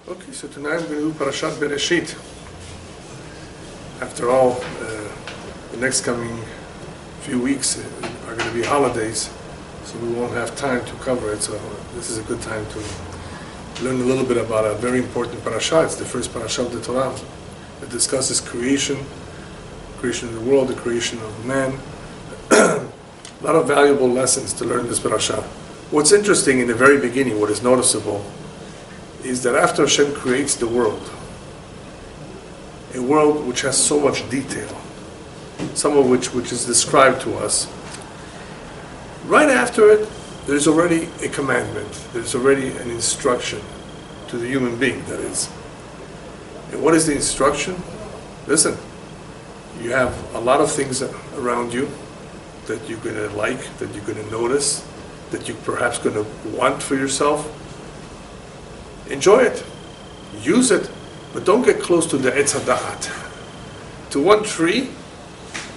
Okay, so tonight I'm going to do Parashat Bereshit. After all, the next coming few weeks are going to be holidays, so we won't have time to cover it. So this is a good time to learn a little bit about a very important parasha. It's the first parasha of the Torah. It discusses creation of the world, the creation of man. A lot of valuable lessons to learn this parasha. What's interesting in the very beginning, what is noticeable, is that after Hashem creates the world, a world which has so much detail, some of which is described to us, right after it, there's already a commandment, there's already an instruction to the human being, that is. And what is the instruction? Listen, you have a lot of things around you that you're going to like, that you're going to notice, that you're perhaps going to want for yourself. Enjoy it, use it, but don't get close to the Etz HaDa'at. To one tree,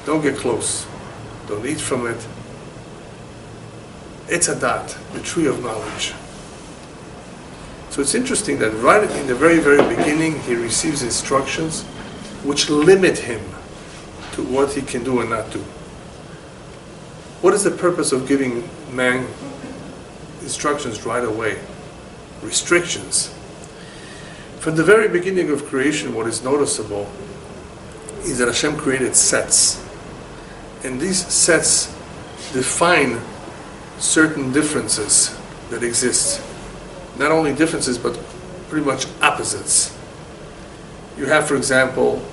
don't get close. Don't eat from it. Etz HaDa'at, the tree of knowledge. So it's interesting that right in the very, very beginning, he receives instructions which limit him to what he can do and not do. What is the purpose of giving man instructions right away? Restrictions. From the very beginning of creation, what is noticeable is that Hashem created sets. And these sets define certain differences that exist. Not only differences, but pretty much opposites. You have, for example,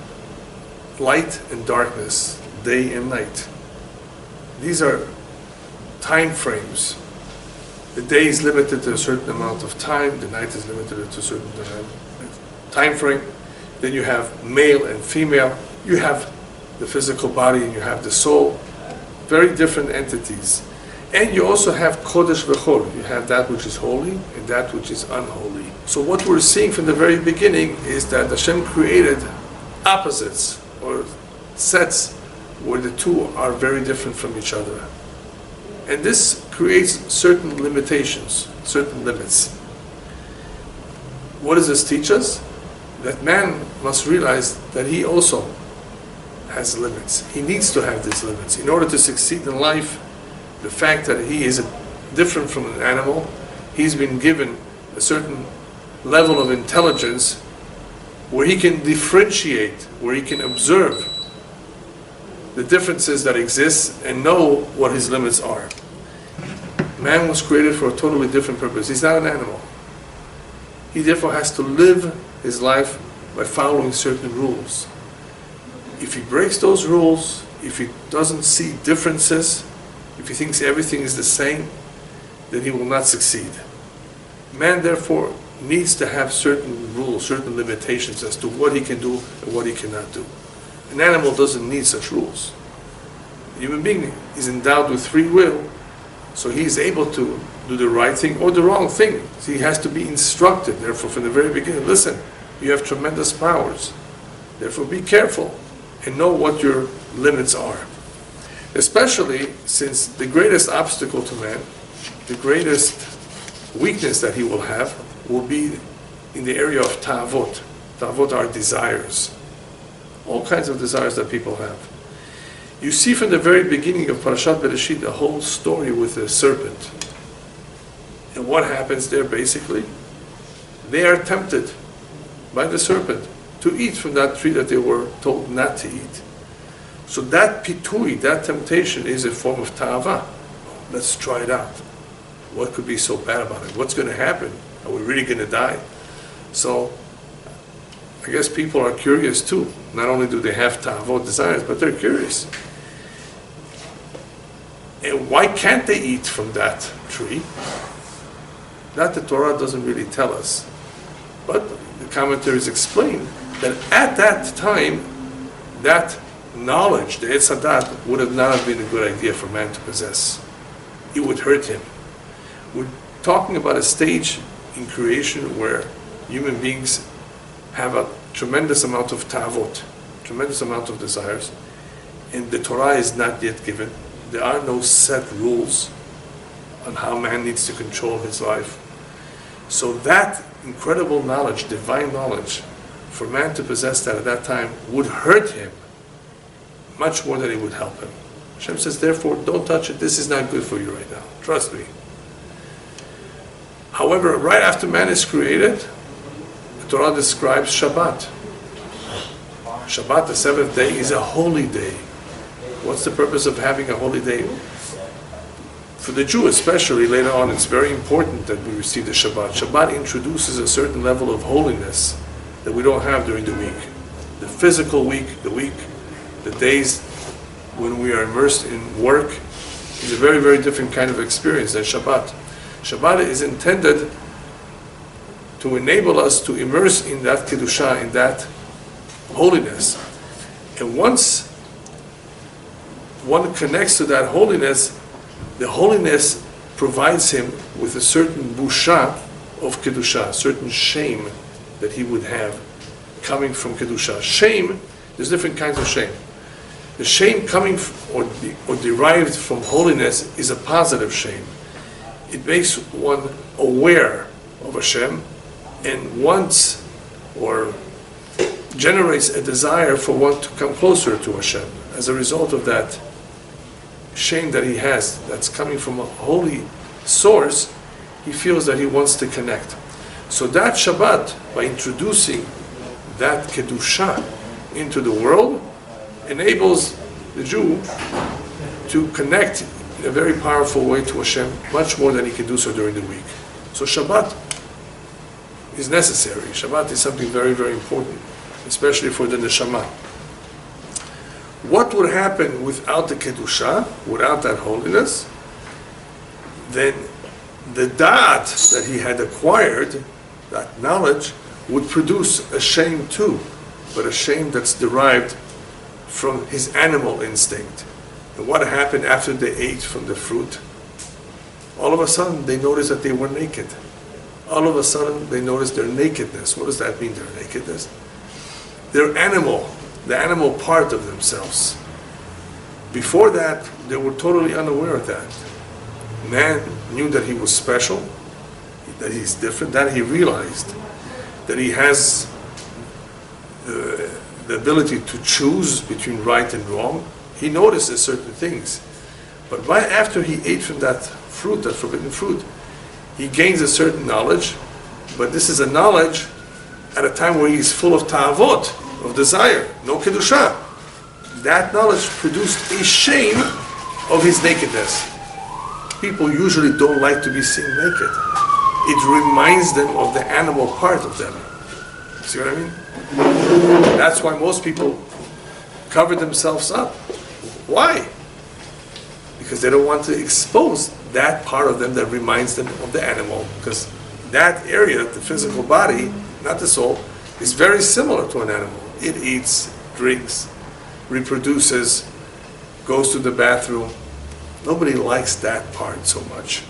light and darkness, day and night. These are time frames. The day is limited to a certain amount of time, the night is limited to a certain time frame. Then you have male and female. You have the physical body and you have the soul. Very different entities. And you also have Kodesh V'chol. You have that which is holy and that which is unholy. So what we're seeing from the very beginning is that Hashem created opposites or sets where the two are very different from each other. And this creates certain limitations, certain limits. What does this teach us? That man must realize that he also has limits. He needs to have these limits. In order to succeed in life, the fact that he is different from an animal, he's been given a certain level of intelligence where he can differentiate, where he can observe the differences that exist and know what his limits are. Man was created for a totally different purpose. He's not an animal. He therefore has to live his life by following certain rules. If he breaks those rules, if he doesn't see differences, if he thinks everything is the same, then he will not succeed. Man therefore needs to have certain rules, certain limitations as to what he can do and what he cannot do. An animal doesn't need such rules. The human being is endowed with free will, so he is able to do the right thing or the wrong thing. So he has to be instructed. Therefore, from the very beginning, listen, you have tremendous powers. Therefore, be careful and know what your limits are. Especially since the greatest obstacle to man, the greatest weakness that he will have, will be in the area of ta'avot. Ta'avot are desires. All kinds of desires that people have. You see from the very beginning of Parashat Bereshit the whole story with the serpent. And what happens there basically? They are tempted by the serpent to eat from that tree that they were told not to eat. So that pitui, that temptation, is a form of ta'ava. Let's try it out. What could be so bad about it? What's going to happen? Are we really going to die? So I guess people are curious too. Not only do they have ta'avot desires, but they're curious. And why can't they eat from that tree? That the Torah doesn't really tell us. But the commentaries explain that at that time, that knowledge, the Etz HaDa'at, would have not been a good idea for man to possess. It would hurt him. We're talking about a stage in creation where human beings have a tremendous amount of ta'avot, tremendous amount of desires, and the Torah is not yet given. There are no set rules on how man needs to control his life. So that incredible knowledge, divine knowledge, for man to possess that at that time would hurt him much more than it would help him. Hashem says, therefore, don't touch it. This is not good for you right now. Trust me. However, right after man is created, the Torah describes Shabbat. Shabbat, the seventh day, is a holy day. What's the purpose of having a holy day? For the Jew especially, later on, it's very important that we receive the Shabbat. Shabbat introduces a certain level of holiness that we don't have during the week. The physical week, the days when we are immersed in work, is a very, very different kind of experience than Shabbat. Shabbat is intended to enable us to immerse in that Kedusha, in that holiness. And once one connects to that holiness, the holiness provides him with a certain busha of Kedusha, a certain shame that he would have coming from Kedusha. Shame, there's different kinds of shame. The shame coming or derived from holiness is a positive shame. It makes one aware of Hashem and wants or generates a desire for one to come closer to Hashem. As a result of that shame that he has, that's coming from a holy source, he feels that he wants to connect. So that Shabbat, by introducing that Kedusha into the world, enables the Jew to connect in a very powerful way to Hashem, much more than he can do so during the week. So Shabbat is necessary. Shabbat is something very, very important, especially for the neshama. What would happen without the Kedusha, without that holiness? Then the da'at that he had acquired, that knowledge, would produce a shame too, but a shame that's derived from his animal instinct. And what happened after they ate from the fruit? All of a sudden they noticed that they were naked. All of a sudden they noticed their nakedness. What does that mean, their nakedness? Their animal, the animal part of themselves. Before that, they were totally unaware of that. Man knew that he was special, that he's different, that he realized that he has the ability to choose between right and wrong. He notices certain things. But right after he ate from that fruit, that forbidden fruit, he gains a certain knowledge, but this is a knowledge at a time where he's full of ta'avot, of desire, no kedusha. That knowledge produced a shame of his nakedness. People usually don't like to be seen naked. It reminds them of the animal part of them. See what I mean? That's why most people cover themselves up. Why? Because they don't want to expose that part of them that reminds them of the animal. Because that area, the physical body, not the soul, is very similar to an animal. It eats, drinks, reproduces, goes to the bathroom. Nobody likes that part so much.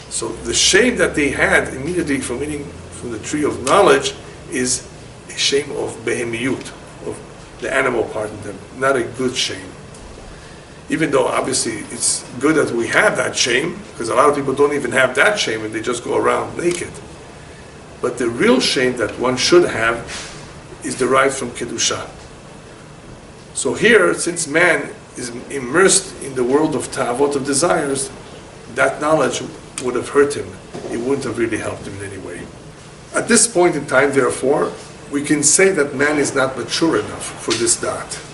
So the shame that they had immediately from eating from the tree of knowledge is a shame of behemiyut, of the animal part of them, not a good shame. Even though obviously it's good that we have that shame, because a lot of people don't even have that shame and they just go around naked. But the real shame that one should have is derived from Kedusha. So here, since man is immersed in the world of ta'avot, of desires, that knowledge would have hurt him. It wouldn't have really helped him in any way. At this point in time, therefore, we can say that man is not mature enough for this da'at.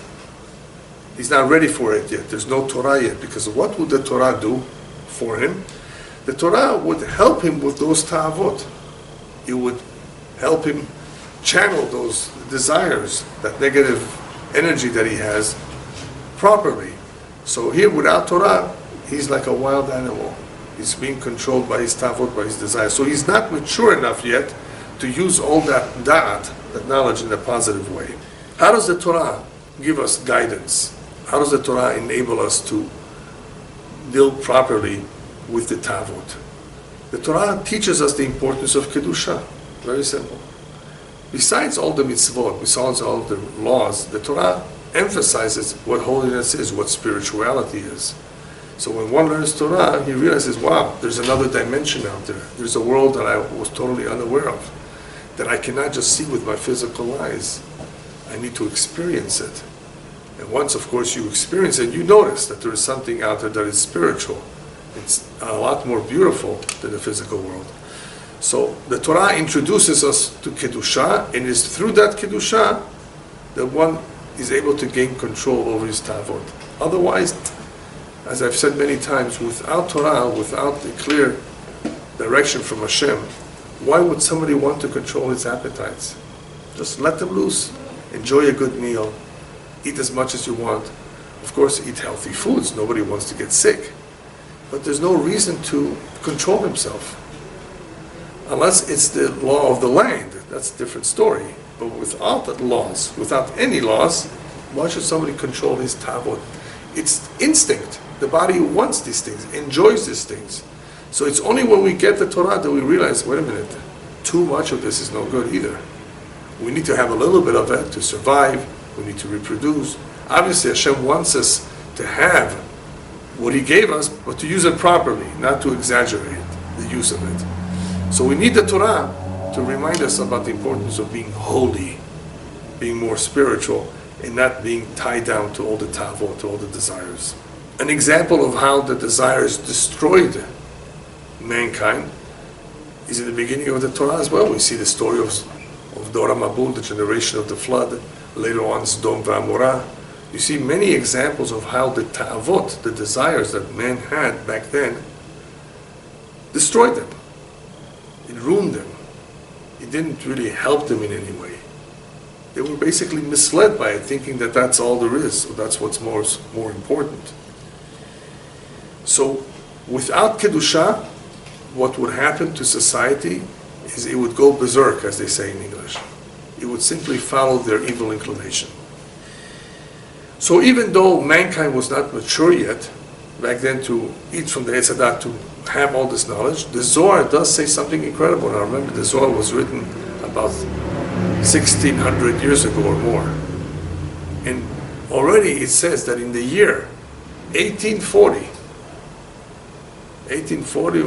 He's not ready for it yet. There's no Torah yet, because what would the Torah do for him? The Torah would help him with those ta'avot. It would help him channel those desires, that negative energy that he has, properly. So here, without Torah, he's like a wild animal. He's being controlled by his ta'avot, by his desires. So he's not mature enough yet to use all that da'at, that knowledge, in a positive way. How does the Torah give us guidance? How does the Torah enable us to deal properly with the ta'avot? The Torah teaches us the importance of Kedusha. Very simple. Besides all the mitzvot, besides all the laws, the Torah emphasizes what holiness is, what spirituality is. So when one learns Torah, he realizes, wow, there's another dimension out there. There's a world that I was totally unaware of, that I cannot just see with my physical eyes. I need to experience it. And once, of course, you experience it, you notice that there is something out there that is spiritual. It's a lot more beautiful than the physical world. So the Torah introduces us to Kedusha, and it's through that Kedusha that one is able to gain control over his tavot. Otherwise, as I've said many times, without Torah, without a clear direction from Hashem, why would somebody want to control his appetites? Just let them loose. Enjoy a good meal. Eat as much as you want. Of course, eat healthy foods. Nobody wants to get sick. But there's no reason to control himself. Unless it's the law of the land. That's a different story. But without the laws, without any laws, why should somebody control his tavot? It's instinct. The body wants these things, enjoys these things. So it's only when we get the Torah that we realize, wait a minute, too much of this is no good either. We need to have a little bit of it to survive. We need to reproduce. Obviously, Hashem wants us to have what He gave us, but to use it properly, not to exaggerate the use of it. So we need the Torah to remind us about the importance of being holy, being more spiritual, and not being tied down to all the tavot, to all the desires. An example of how the desires destroyed mankind is in the beginning of the Torah as well. We see the story of Dora Mabul, the generation of the flood, later on Sodom V'Amorah. You see many examples of how the ta'avot, the desires that man had back then, destroyed them. It ruined them. It didn't really help them in any way. They were basically misled by it, thinking that that's all there is, or that's what's more important. So, without Kedusha, what would happen to society is it would go berserk, as they say in English. It would simply follow their evil inclination. So even though mankind was not mature yet, back then, to eat from the Etz Hadat, to have all this knowledge, the Zohar does say something incredible. Now remember, the Zohar was written about 1600 years ago or more. And already it says that in the year 1840,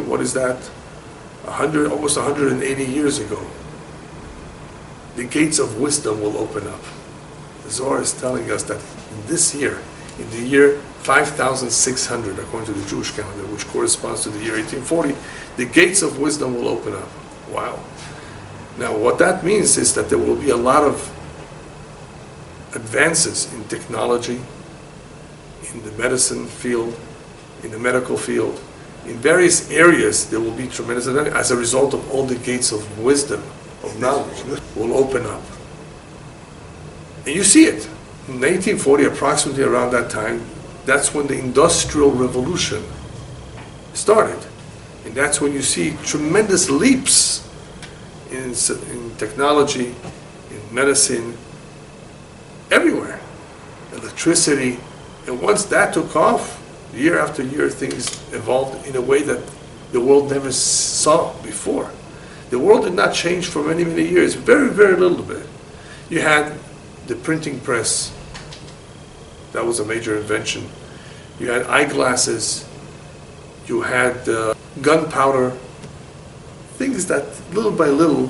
what is that? Almost 180 years ago, the gates of wisdom will open up. The Zohar is telling us that in this year, in the year 5600, according to the Jewish calendar, which corresponds to the year 1840, the gates of wisdom will open up. Wow. Now, what that means is that there will be a lot of advances in technology, in the medicine field, in the medical field. In various areas, there will be tremendous advances as a result of all the gates of wisdom, of knowledge, will open up. And you see it. In 1840, approximately around that time, that's when the Industrial Revolution started. And that's when you see tremendous leaps in technology, in medicine, everywhere. Electricity. And once that took off, year after year, things evolved in a way that the world never saw before. The world did not change for many, many years. Very, very little bit. You had the printing press. That was a major invention. You had eyeglasses. You had gunpowder. Things that little by little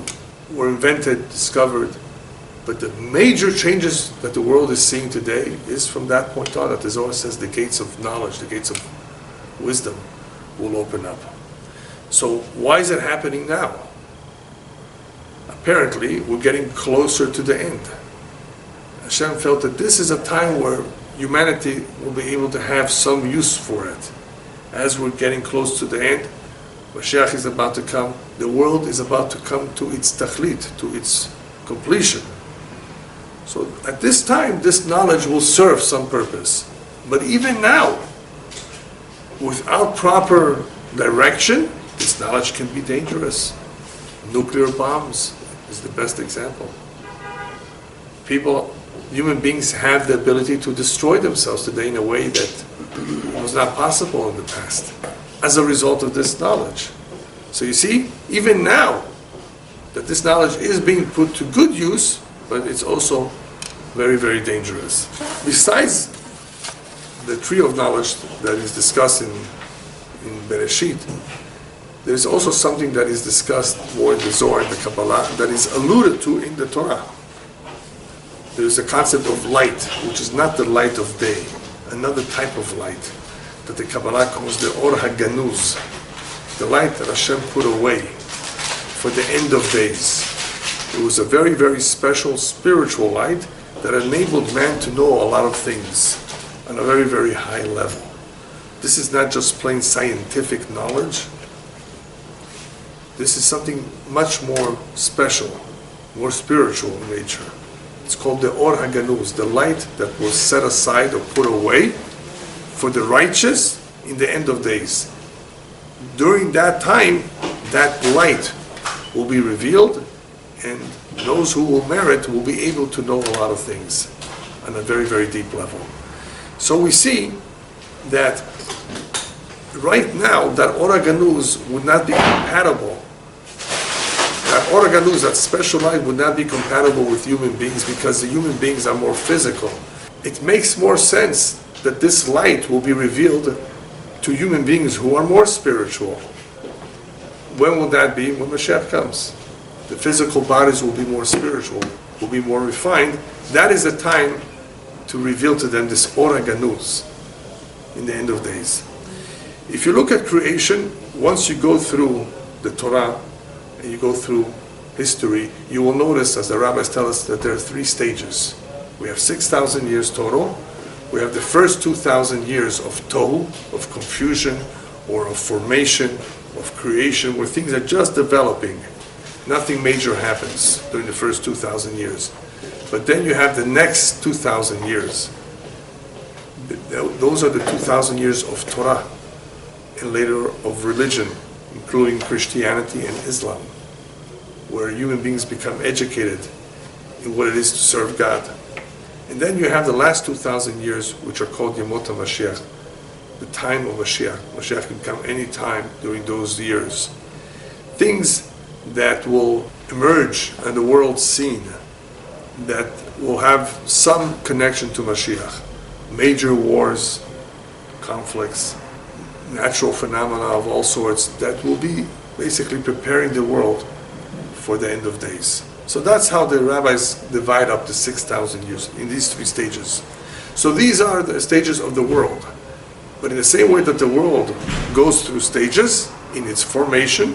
were invented, discovered. But the major changes that the world is seeing today is from that point on, that the Zohar says the gates of knowledge, the gates of wisdom will open up. So why is it happening now? Apparently, we're getting closer to the end. Hashem felt that this is a time where humanity will be able to have some use for it. As we're getting close to the end, Mashiach is about to come. The world is about to come to its tachlit, to its completion. So at this time, this knowledge will serve some purpose. But even now, without proper direction, this knowledge can be dangerous. Nuclear bombs is the best example. Human beings have the ability to destroy themselves today in a way that was not possible in the past as a result of this knowledge. So you see, even now, that this knowledge is being put to good use, but it's also very, very dangerous. Besides the tree of knowledge that is discussed in Bereshit, there's also something that is discussed more in the Zohar and the Kabbalah that is alluded to in the Torah. There's a concept of light, which is not the light of day, another type of light that the Kabbalah calls the Or HaGanuz, the light that Hashem put away for the end of days. It was a very, very special spiritual light that enabled man to know a lot of things on a very, very high level. This is not just plain scientific knowledge. This is something much more special, more spiritual in nature. It's called the Or HaGanuz, the light that was set aside or put away for the righteous in the end of days. During that time, that light will be revealed, and those who will merit will be able to know a lot of things on a very, very deep level. So we see that right now, that Or HaGanuz would not be compatible. That Or HaGanuz, that special light, would not be compatible with human beings because the human beings are more physical. It makes more sense that this light will be revealed to human beings who are more spiritual. When will that be? When Mashiach comes. The physical bodies will be more spiritual, will be more refined. That is the time to reveal to them this Or HaGanuz in the end of days. If you look at creation, once you go through the Torah and you go through history, you will notice, as the rabbis tell us, that there are 3 stages. We have 6,000 years total. We have the first 2,000 years of tohu, of confusion, or of formation, of creation, where things are just developing. Nothing major happens during the first 2,000 years. But then you have the next 2,000 years. Those are the 2,000 years of Torah, and later of religion, including Christianity and Islam, where human beings become educated in what it is to serve God. And then you have the last 2,000 years, which are called Yemot HaMashiach, the time of Mashiach. Mashiach can come any time during those years. Things that will emerge on the world scene that will have some connection to Mashiach. Major wars, conflicts, natural phenomena of all sorts that will be basically preparing the world for the end of days. So that's how the rabbis divide up the 6,000 years in these 3 stages. So these are the stages of the world. But in the same way that the world goes through stages in its formation,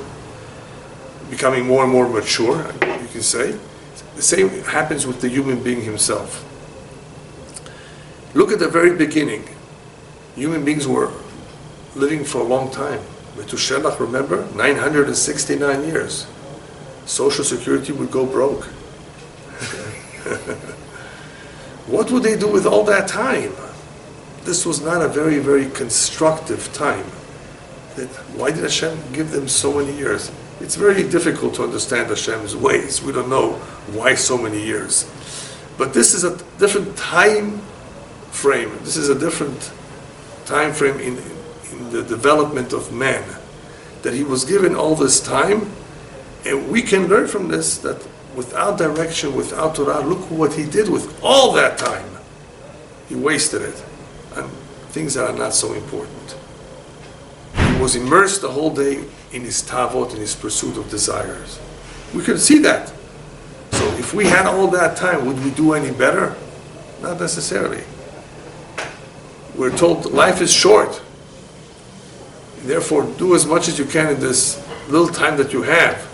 becoming more and more mature, you can say, the same happens with the human being himself. Look at the very beginning. Human beings were living for a long time. Methuselah, remember? 969 years. Social Security would go broke. What would they do with all that time? This was not a very, very constructive time. Why did Hashem give them so many years? It's very difficult to understand Hashem's ways. We don't know why so many years. But this is a different time frame. This is a different time frame in the development of man. That he was given all this time, and we can learn from this that without direction, without Torah, look what he did with all that time. He wasted it on things that are not so important. He was immersed the whole day in his tavot, in his pursuit of desires. We can see that. So if we had all that time, would we do any better? Not necessarily. We're told life is short. Therefore, do as much as you can in this little time that you have.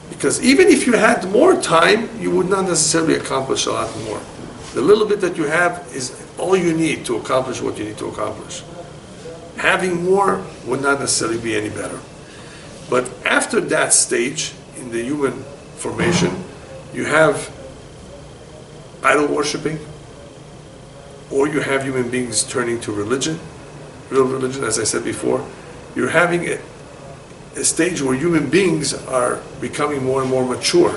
Because even if you had more time, you would not necessarily accomplish a lot more. The little bit that you have is all you need to accomplish what you need to accomplish. Having more would not necessarily be any better. But after that stage in the human formation, you have idol worshiping, or you have human beings turning to religion, real religion, as I said before. You're having a stage where human beings are becoming more and more mature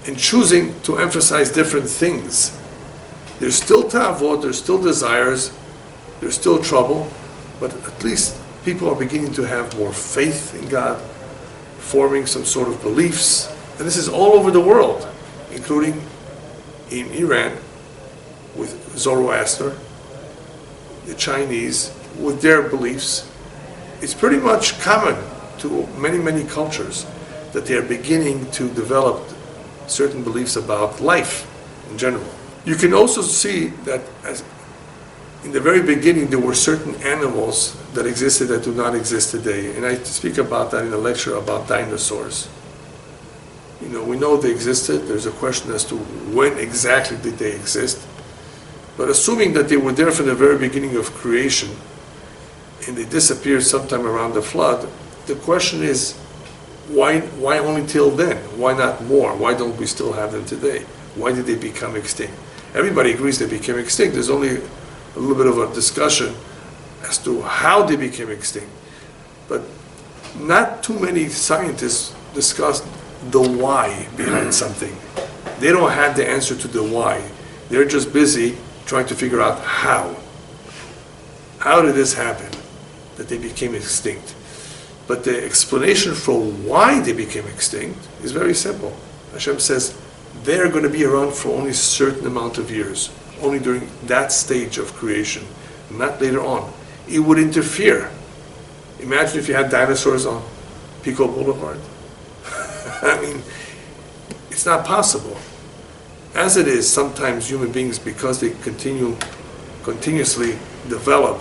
and choosing to emphasize different things. There's still tavot, there's still desires, there's still trouble, but at least people are beginning to have more faith in God, forming some sort of beliefs. And this is all over the world, including in Iran with Zoroaster, the Chinese, with their beliefs, it's pretty much common to many, many cultures that they are beginning to develop certain beliefs about life in general. You can also see that in the very beginning there were certain animals that existed that do not exist today. And I speak about that in a lecture about dinosaurs. We know they existed. There's a question as to when exactly did they exist. But assuming that they were there from the very beginning of creation and they disappeared sometime around the flood, the question is, why only till then? Why not more? Why don't we still have them today? Why did they become extinct? Everybody agrees they became extinct. There's only a little bit of a discussion as to how they became extinct. But not too many scientists discuss the why behind something. They don't have the answer to the why. They're just busy trying to figure out how. How did this happen, that they became extinct? But the explanation for why they became extinct is very simple. Hashem says they're going to be around for only a certain amount of years, only during that stage of creation, not later on. It would interfere. Imagine if you had dinosaurs on Pico Boulevard. I mean, it's not possible. As it is, sometimes human beings, because they continuously develop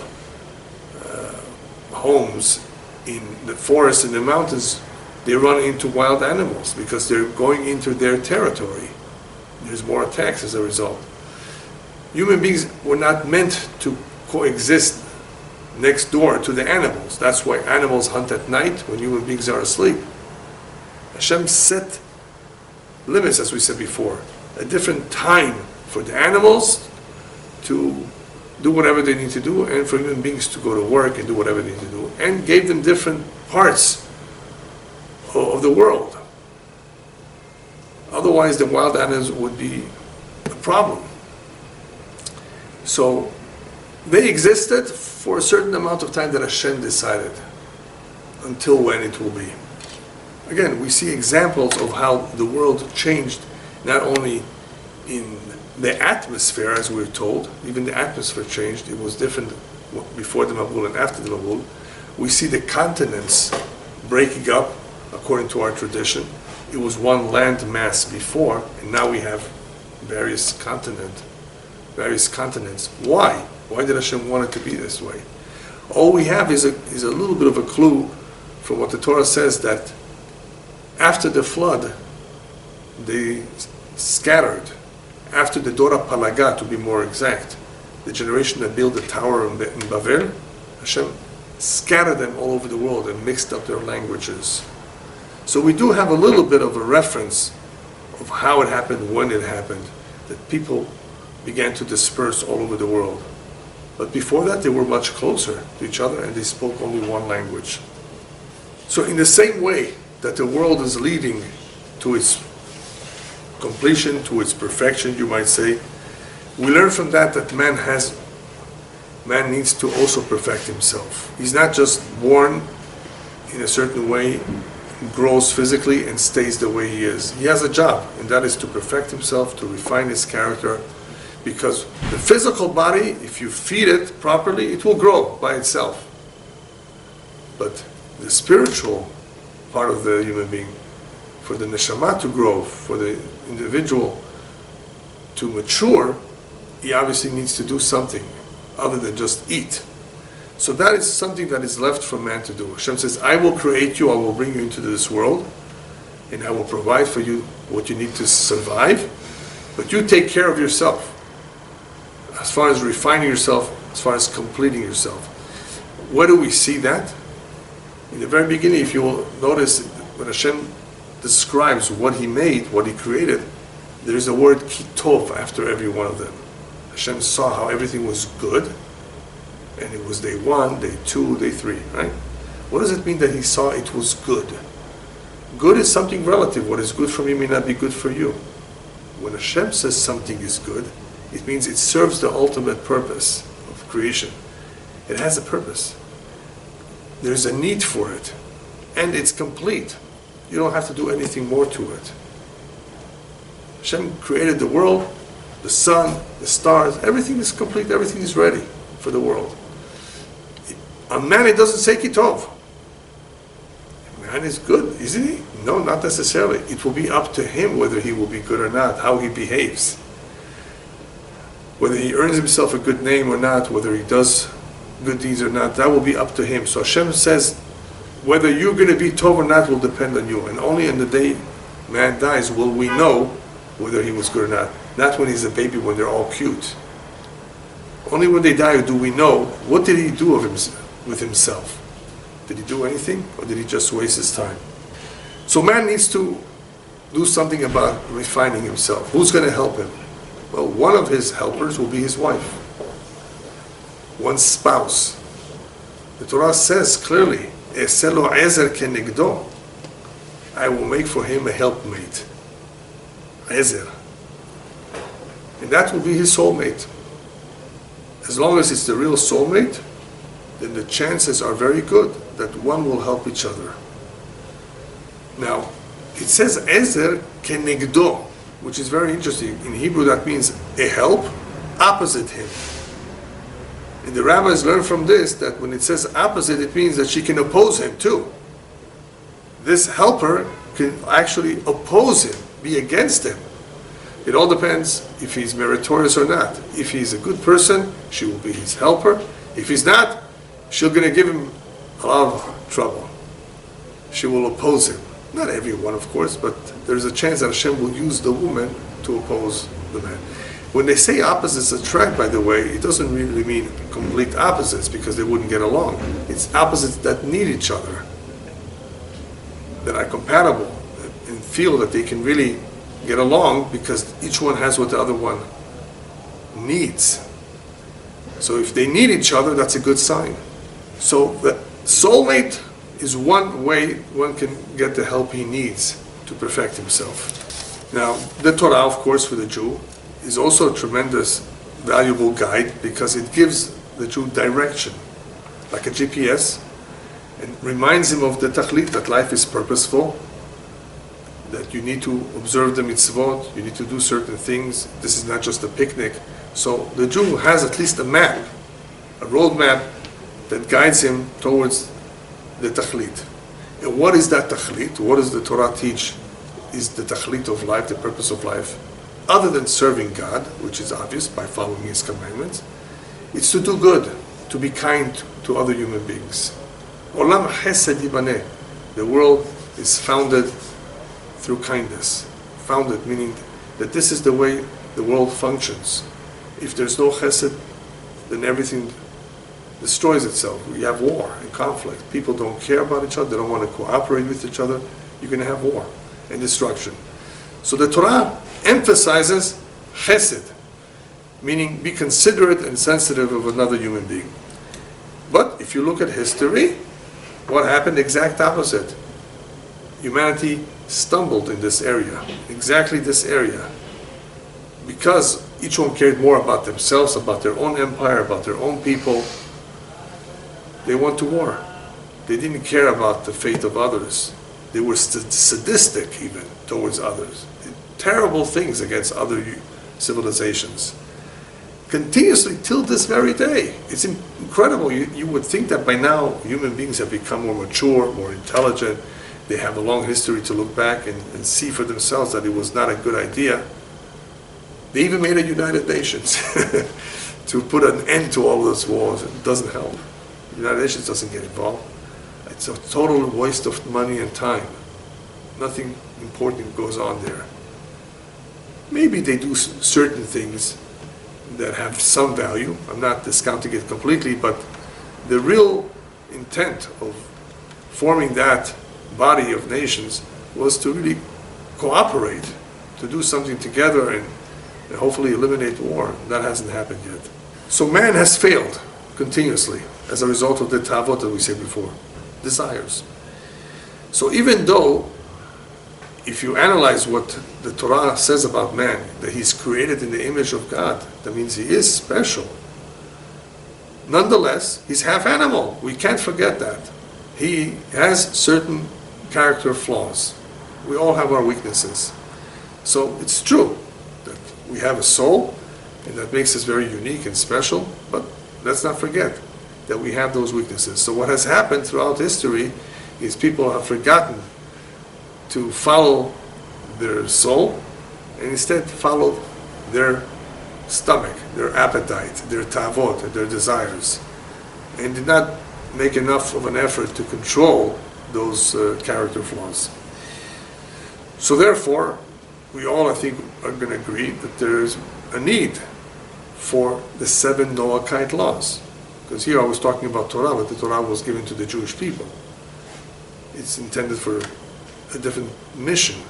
homes in the forests and the mountains, they run into wild animals because they're going into their territory. There's more attacks as a result. Human beings were not meant to coexist next door to the animals. That's why animals hunt at night when human beings are asleep. Hashem set limits, as we said before, a different time for the animals to do whatever they need to do, and for human beings to go to work and do whatever they need to do, and gave them different parts of the world. Otherwise, the wild animals would be a problem. So they existed for a certain amount of time that Hashem decided, until when it will be. Again, we see examples of how the world changed, not only in the atmosphere, as we're told. Even the atmosphere changed. It was different before the Mabul and after the Mabul. We see the continents breaking up according to our tradition. It was one land mass before, and now we have various continents. Why? Why did Hashem want it to be this way? All we have is a little bit of a clue from what the Torah says, that after the flood, they scattered. After the Dora Palaga, to be more exact, the generation that built the tower in Babel, Hashem scattered them all over the world and mixed up their languages. So we do have a little bit of a reference of how it happened, when it happened, that people began to disperse all over the world. But before that, they were much closer to each other and they spoke only one language. So in the same way that the world is leading to its completion, to its perfection, you might say, we learn from that man needs to also perfect himself. He's not just born in a certain way, grows physically and stays the way he is. He has a job, and that is to perfect himself, to refine his character, because the physical body, if you feed it properly, it will grow by itself. But the spiritual part of the human being, for the neshama to grow, for the individual to mature, he obviously needs to do something other than just eat. So that is something that is left for man to do. Hashem says, I will create you, I will bring you into this world, and I will provide for you what you need to survive, but you take care of yourself, as far as refining yourself, as far as completing yourself. Where do we see that? In the very beginning, if you will notice, when Hashem describes what He made, what He created, there is a word kitov after every one of them. Hashem saw how everything was good, and it was day 1, day 2, day 3, right? What does it mean that He saw it was good? Good is something relative. What is good for me may not be good for you. When Hashem says something is good, it means it serves the ultimate purpose of creation. It has a purpose. There's a need for it, and it's complete. You don't have to do anything more to it. Hashem created the world, the sun, the stars, everything is complete, everything is ready for the world. On man, it doesn't say kitov. Man is good, isn't he? No, not necessarily. It will be up to him whether he will be good or not, how he behaves. Whether he earns himself a good name or not, whether he does good deeds or not, that will be up to him. So Hashem says, whether you're going to be tov or not will depend on you. And only on the day man dies will we know whether he was good or not. Not when he's a baby, when they're all cute. Only when they die do we know what did he do with himself. Did he do anything, or did he just waste his time? So man needs to do something about refining himself. Who's going to help him? Well, one of his helpers will be his wife, one's spouse. The Torah says clearly, "E'eseh lo ezer kenegdo." I will make for him a helpmate, ezer, and that will be his soulmate. As long as it's the real soulmate, then the chances are very good that one will help each other. Now, it says ezer kenegdo, which is very interesting. In Hebrew, that means a help opposite him. And the rabbis learn from this that when it says opposite, it means that she can oppose him too. This helper can actually oppose him, be against him. It all depends if he's meritorious or not. If he's a good person, she will be his helper. If he's not, she's going to give him a lot of trouble. She will oppose him. Not everyone, of course, but there's a chance that Hashem will use the woman to oppose the man. When they say opposites attract, by the way, it doesn't really mean complete opposites because they wouldn't get along. It's opposites that need each other, that are compatible, and feel that they can really get along because each one has what the other one needs. So if they need each other, that's a good sign. So the soulmate is one way one can get the help he needs to perfect himself. Now, the Torah, of course, for the Jew, is also a tremendous, valuable guide because it gives the Jew direction, like a GPS, and reminds him of the tachlit, that life is purposeful, that you need to observe the mitzvot, you need to do certain things. This is not just a picnic. So the Jew has at least a map, a roadmap that guides him towards the tachlit. And what is that tachlit? What does the Torah teach is the tachlit of life, the purpose of life? Other than serving God, which is obvious by following His commandments, it's to do good, to be kind to other human beings. Olam chesed yibaneh. The world is founded through kindness. Founded meaning that this is the way the world functions. If there's no chesed, then everything destroys itself. We have war and conflict. People don't care about each other. They don't want to cooperate with each other. You're going to have war and destruction. So the Torah emphasizes chesed, meaning be considerate and sensitive of another human being. But if you look at history, what happened? Exact opposite. Humanity stumbled in this area, exactly this area, because each one cared more about themselves, about their own empire, about their own people. They went to war. They didn't care about the fate of others. They were sadistic even towards others. Did terrible things against other civilizations. Continuously till this very day. It's incredible. You would think that by now human beings have become more mature, more intelligent. They have a long history to look back and see for themselves that it was not a good idea. They even made a United Nations to put an end to all those wars. It doesn't help. The United Nations doesn't get involved. It's a total waste of money and time. Nothing important goes on there. Maybe they do certain things that have some value. I'm not discounting it completely, but the real intent of forming that body of nations was to really cooperate, to do something together and hopefully eliminate war. That hasn't happened yet. So man has failed continuously as a result of the tavot that we said before, desires. So even though, if you analyze what the Torah says about man, that he's created in the image of God, that means he is special. Nonetheless, he's half animal. We can't forget that. He has certain character flaws. We all have our weaknesses. So it's true that we have a soul, and that makes us very unique and special, but let's not forget that we have those weaknesses. So what has happened throughout history is people have forgotten to follow their soul and instead follow their stomach, their appetite, their tavot, their desires, and did not make enough of an effort to control those character flaws. So therefore, we all, I think, are going to agree that there's a need for the 7 Noahide laws. Because here I was talking about Torah, but the Torah was given to the Jewish people. It's intended for a different mission.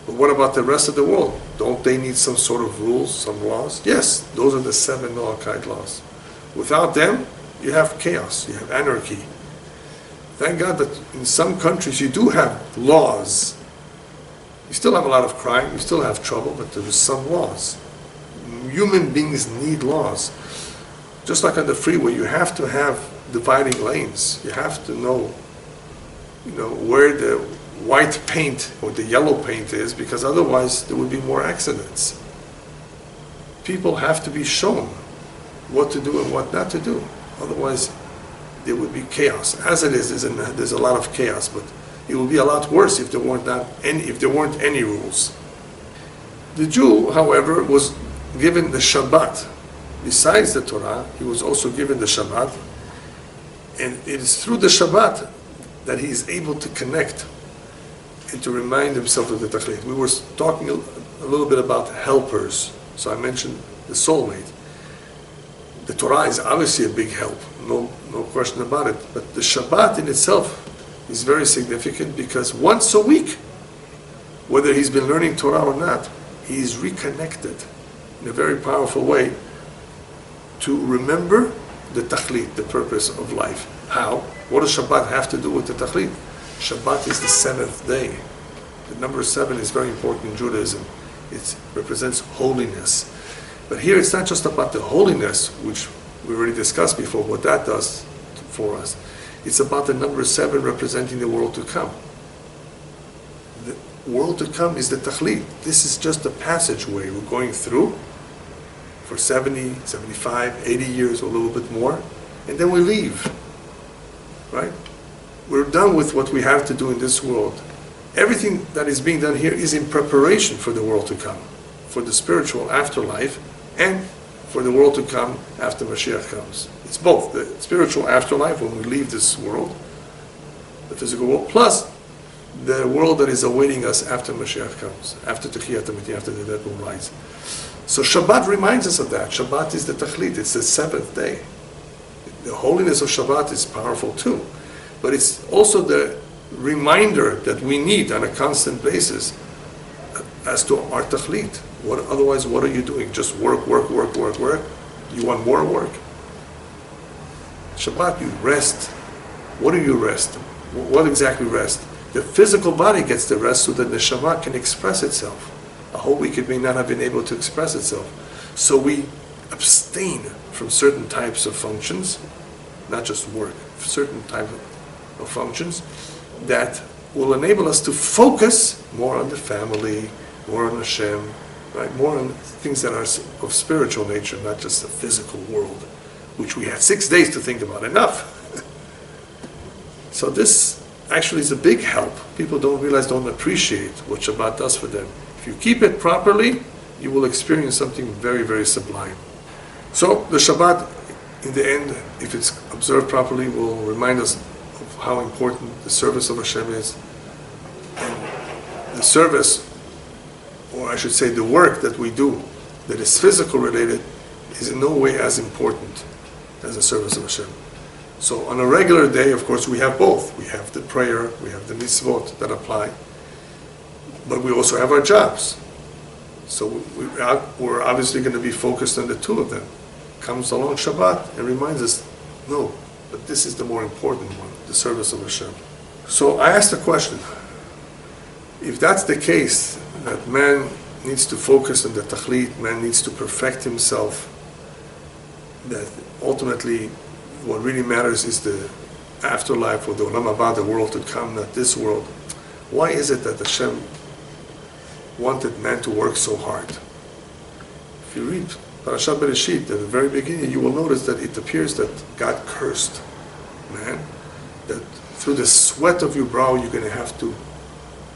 But what about the rest of the world? Don't they need some sort of rules, some laws? Yes, those are the 7 Noahide laws. Without them, you have chaos, you have anarchy. Thank God that in some countries you do have laws. You still have a lot of crime, you still have trouble, but there is some laws. Human beings need laws. Just like on the freeway, you have to have dividing lanes. You have to know, where the white paint or the yellow paint is, because otherwise there would be more accidents. People have to be shown what to do and what not to do. Otherwise, there would be chaos. As it is, there's a lot of chaos, but it would be a lot worse if there weren't any rules. The Jew, however, was given the Shabbat. Besides the Torah, he was also given the Shabbat, and it is through the Shabbat that he is able to connect and to remind himself of the Tachlit. We were talking a little bit about helpers, so I mentioned the soulmate. The Torah is obviously a big help, no question about it, but the Shabbat in itself is very significant because once a week, whether he's been learning Torah or not, he is reconnected in a very powerful way to remember the Tachlit, the purpose of life. How? What does Shabbat have to do with the Tachlit? Shabbat is the 7th day. The number 7 is very important in Judaism. It represents holiness. But here it's not just about the holiness, which we already discussed before, what that does for us. It's about the number 7 representing the world to come. The world to come is the Tachlit. This is just a passageway we're going through for 70, 75, 80 years, or a little bit more, and then we leave. Right? We're done with what we have to do in this world. Everything that is being done here is in preparation for the world to come, for the spiritual afterlife, and for the world to come after Mashiach comes. It's both, the spiritual afterlife when we leave this world, the physical world, plus the world that is awaiting us after Mashiach comes, after Techiyat HaMetim, after the dead will rise. So Shabbat reminds us of that. Shabbat is the Tachlit, it's the 7th day. The holiness of Shabbat is powerful too, but it's also the reminder that we need on a constant basis as to our Tachlit. Otherwise, what are you doing? Just work. You want more work? Shabbat, you rest. What do you rest? What exactly rest? The physical body gets the rest so that the neshama can express itself. A whole week it may not have been able to express itself. So we abstain from certain types of functions, not just work, certain type of functions that will enable us to focus more on the family, more on Hashem, right? More on things that are of spiritual nature, not just the physical world, which we had 6 days to think about. Enough. So this actually is a big help. People don't appreciate what Shabbat does for them. If you keep it properly, you will experience something very, very sublime. So the Shabbat, in the end, if it's observed properly, will remind us of how important the service of Hashem is. And the service, or I should say the work that we do that is physical related, is in no way as important as the service of Hashem. So on a regular day, of course, we have both. We have the prayer, we have the mitzvot that apply, but we also have our jobs. So we're obviously going to be focused on the two of them. Comes along Shabbat and reminds us, no, but this is the more important one, the service of Hashem. So I asked the question, if that's the case, that man needs to focus on the Tachlit, man needs to perfect himself, that ultimately what really matters is the afterlife or the Olam Haba, the world to come, not this world. Why is it that Hashem wanted man to work so hard? If you read Parasha Bereshit, at the very beginning, you will notice that it appears that God cursed man, that through the sweat of your brow you're going to have to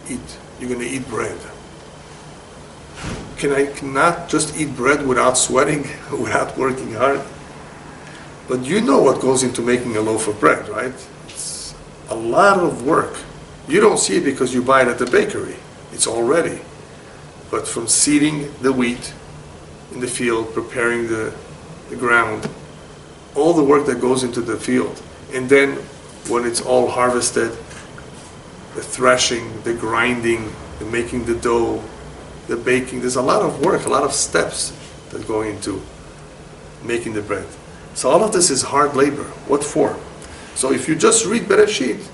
eat. You're going to eat bread. Can I not just eat bread without sweating, without working hard? But you know what goes into making a loaf of bread, right? It's a lot of work. You don't see it because you buy it at the bakery. It's all ready. But from seeding the wheat in the field, preparing the ground, all the work that goes into the field, and then when it's all harvested, the threshing, the grinding, the making the dough, the baking, there's a lot of work, a lot of steps that go into making the bread. So all of this is hard labor. What for? So if you just read Bereshit,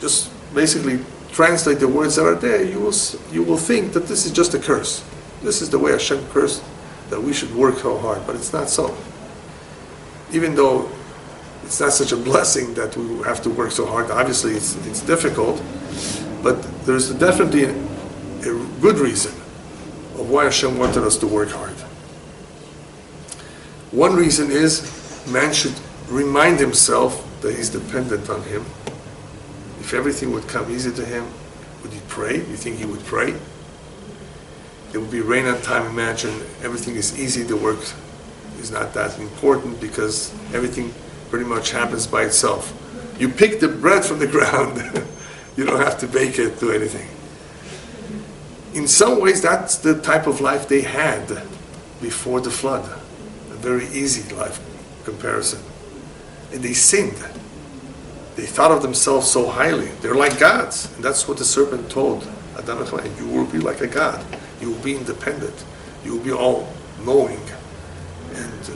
just basically translate the words that are there, you will think that this is just a curse. This is the way Hashem cursed, that we should work so hard, but it's not so. Even though it's not such a blessing that we have to work so hard, obviously it's difficult, but there's definitely a good reason of why Hashem wanted us to work hard. One reason is man should remind himself that he's dependent on him. If everything would come easy to him, would he pray? You think he would pray? There would be rain on time, imagine. Everything is easy, the work is not that important because everything pretty much happens by itself. You pick the bread from the ground. You don't have to bake it, do anything. In some ways, that's the type of life they had before the flood. A very easy life comparison. And they sinned. They thought of themselves so highly. They're like gods. And that's what the serpent told Adam and Eve. You will be like a god. You will be independent. You will be all-knowing. And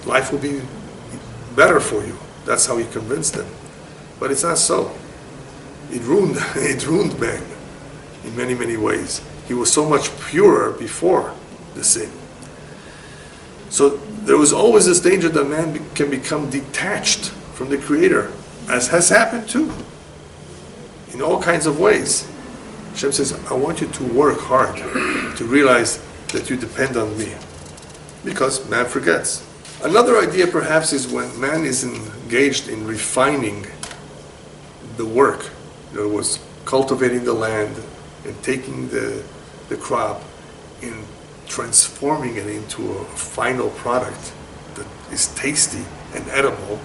life will be better for you. That's how he convinced them. But it's not so. It ruined man in many, many ways. He was so much purer before the sin. So there was always this danger that man can become detached from the Creator, as has happened too, in all kinds of ways. Hashem says, I want you to work hard to realize that you depend on me, because man forgets. Another idea perhaps is when man is engaged in refining the work. In other words, cultivating the land and taking the crop and transforming it into a final product that is tasty and edible.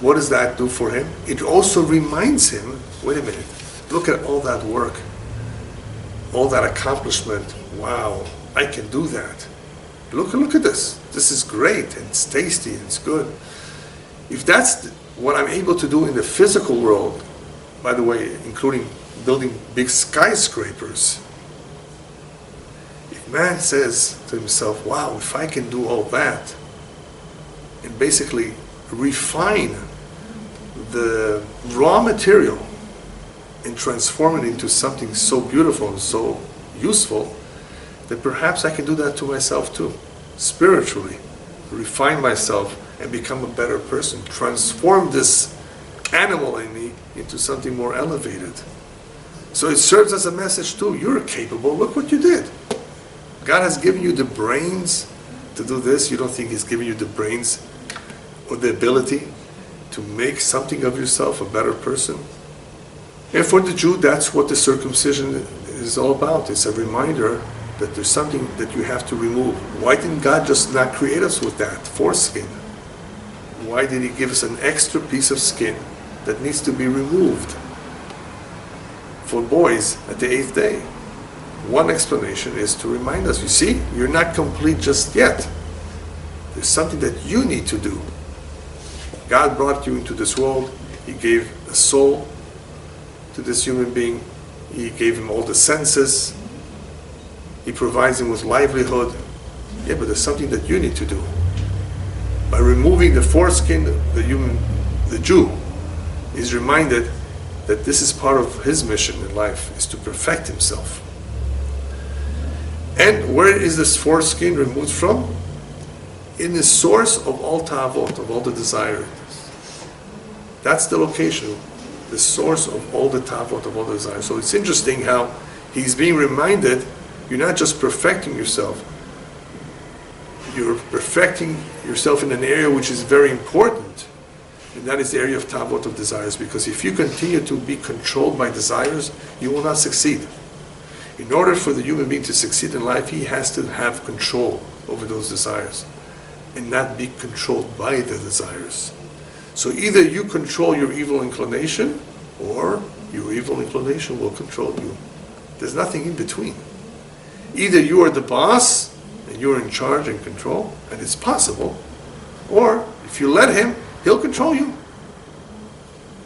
What does that do for him? It also reminds him, wait a minute, look at all that work, all that accomplishment. Wow, I can do that. Look at this. This is great, and it's tasty, and it's good. If that's what I'm able to do in the physical world, by the way, including building big skyscrapers, if man says to himself, wow, if I can do all that, and basically refine the raw material and transform it into something so beautiful and so useful, then perhaps I can do that to myself too, spiritually, refine myself and become a better person, transform this animal in me into something more elevated. So it serves as a message too. You're capable. Look what you did. God has given you the brains to do this. You don't think He's giving you the brains or the ability to make something of yourself, a better person? And for the Jew, that's what the circumcision is all about. It's a reminder that there's something that you have to remove. Why didn't God just not create us with that foreskin? Why did He give us an extra piece of skin that needs to be removed for boys at the 8th day? One explanation is to remind us, you see, you're not complete just yet. There's something that you need to do. God brought you into this world. He gave a soul to this human being. He gave him all the senses. He provides him with livelihood. Yeah, but there's something that you need to do. By removing the foreskin, the Jew is reminded that this is part of his mission in life, is to perfect himself. And where is this foreskin removed from? In the source of all ta'avot, of all the desires. That's the location, the source of all the ta'avot, of all the desires. So it's interesting how he's being reminded You're not just perfecting yourself, you're perfecting yourself in an area which is very important, and that is the area of tavot, of desires, because if you continue to be controlled by desires, you will not succeed. In order for the human being to succeed in life, he has to have control over those desires and not be controlled by the desires. So either you control your evil inclination, or your evil inclination will control you. There's nothing in between. Either you are the boss and you're in charge and control, and it's possible, or if you let him, he'll control you.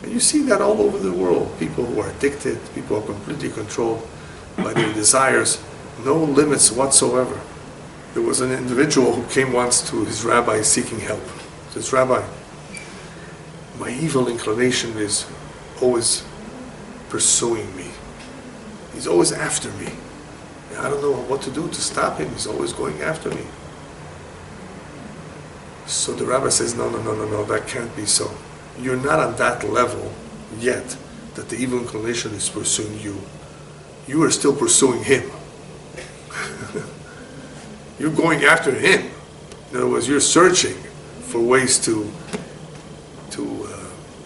And you see that all over the world. People who are addicted, people who are completely controlled by their desires, no limits whatsoever. There was an individual who came once to his rabbi seeking help. He says, "Rabbi, my evil inclination is always pursuing me. He's always after me. I don't know what to do to stop him. He's always going after me." So the rabbi says, no, that can't be so. You're not on that level yet that the evil inclination is pursuing you. You are still pursuing him. You're going after him. In other words, you're searching for ways to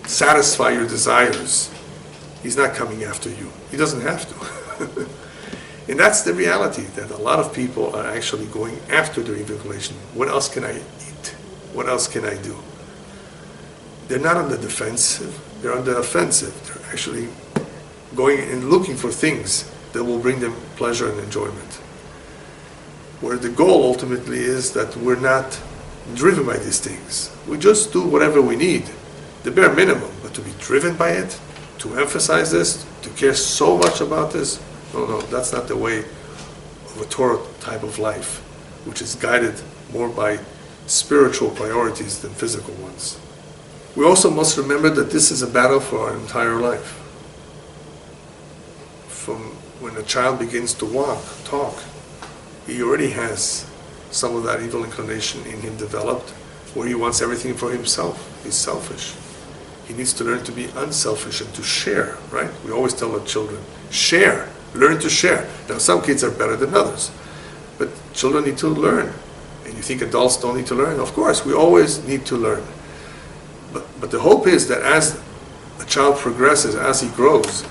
satisfy your desires. He's not coming after you. He doesn't have to. And that's the reality, that a lot of people are actually going after their evil inclination. What else can I eat? What else can I do? They're not on the defensive, they're on the offensive. They're actually going and looking for things that will bring them pleasure and enjoyment. Where the goal ultimately is that we're not driven by these things. We just do whatever we need, the bare minimum, but to be driven by it, to emphasize this, to care so much about this, no, that's not the way of a Torah type of life, which is guided more by spiritual priorities than physical ones. We also must remember that this is a battle for our entire life. From when a child begins to walk, talk, he already has some of that evil inclination in him developed, where he wants everything for himself. He's selfish. He needs to learn to be unselfish and to share, right? We always tell our children, share, learn to share. Now some kids are better than others, but children need to learn. And you think adults don't need to learn? Of course, we always need to learn. But the hope is that as a child progresses, as he grows,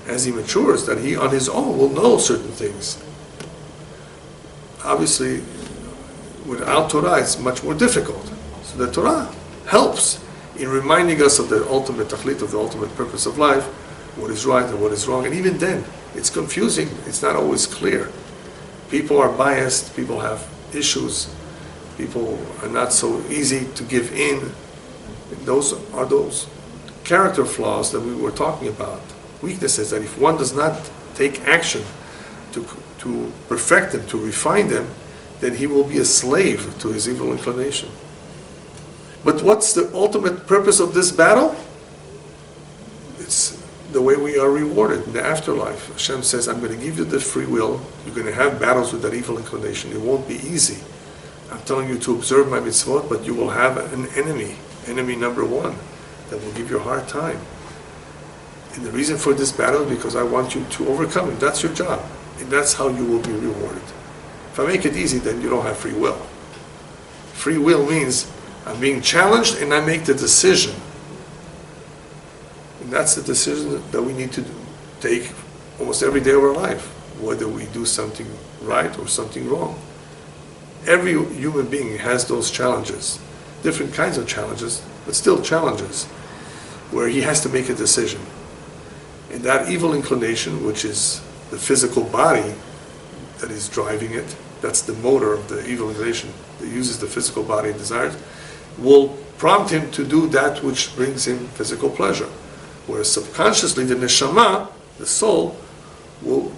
as he matures, that he on his own will know certain things. Obviously, without Torah, it's much more difficult. So the Torah helps in reminding us of the ultimate tachlit, of the ultimate purpose of life, what is right and what is wrong. And even then, it's confusing. It's not always clear. People are biased. People have issues. People are not so easy to give in. Those are those character flaws that we were talking about. Weaknesses that if one does not take action to perfect them, to refine them, then he will be a slave to his evil inclination. But what's the ultimate purpose of this battle? It's the way we are rewarded in the afterlife. Hashem says, I'm going to give you the free will. You're going to have battles with that evil inclination. It won't be easy. I'm telling you to observe my mitzvot, but you will have an enemy number one, that will give you a hard time. And the reason for this battle is because I want you to overcome it. That's your job. And that's how you will be rewarded. If I make it easy, then you don't have free will. Free will means I'm being challenged and I make the decision. And that's the decision that we need to take almost every day of our life, whether we do something right or something wrong. Every human being has those challenges, different kinds of challenges, but still challenges, where he has to make a decision. And that evil inclination, which is the physical body that is driving it, that's the motor of the evil inclination that uses the physical body and desires, will prompt him to do that which brings him physical pleasure. Whereas subconsciously the neshama, the soul, will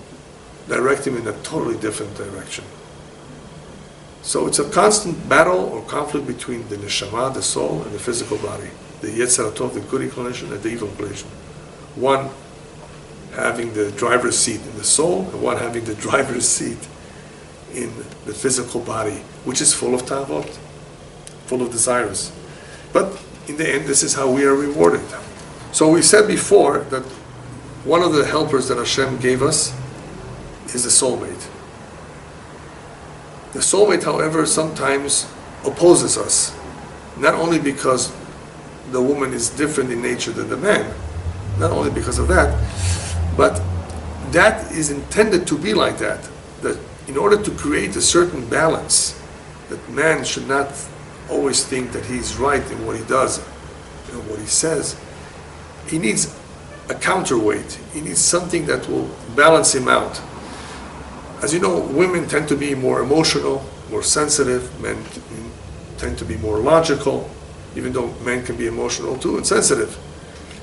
direct him in a totally different direction. So it's a constant battle or conflict between the neshama, the soul, and the physical body. The yetzer tov, the good inclination, and the evil inclination. One having the driver's seat in the soul, and one having the driver's seat in the physical body, which is full of tavot, full of desires. But in the end, this is how we are rewarded. So we said before that one of the helpers that Hashem gave us is a soulmate. The soulmate, however, sometimes opposes us, not only because the woman is different in nature than the man, not only because of that, but that is intended to be like that. That in order to create a certain balance, that man should not always think that he's right in what he does and what he says. He needs a counterweight. He needs something that will balance him out. As you know, women tend to be more emotional, more sensitive. Men tend to be more logical, even though men can be emotional too and sensitive.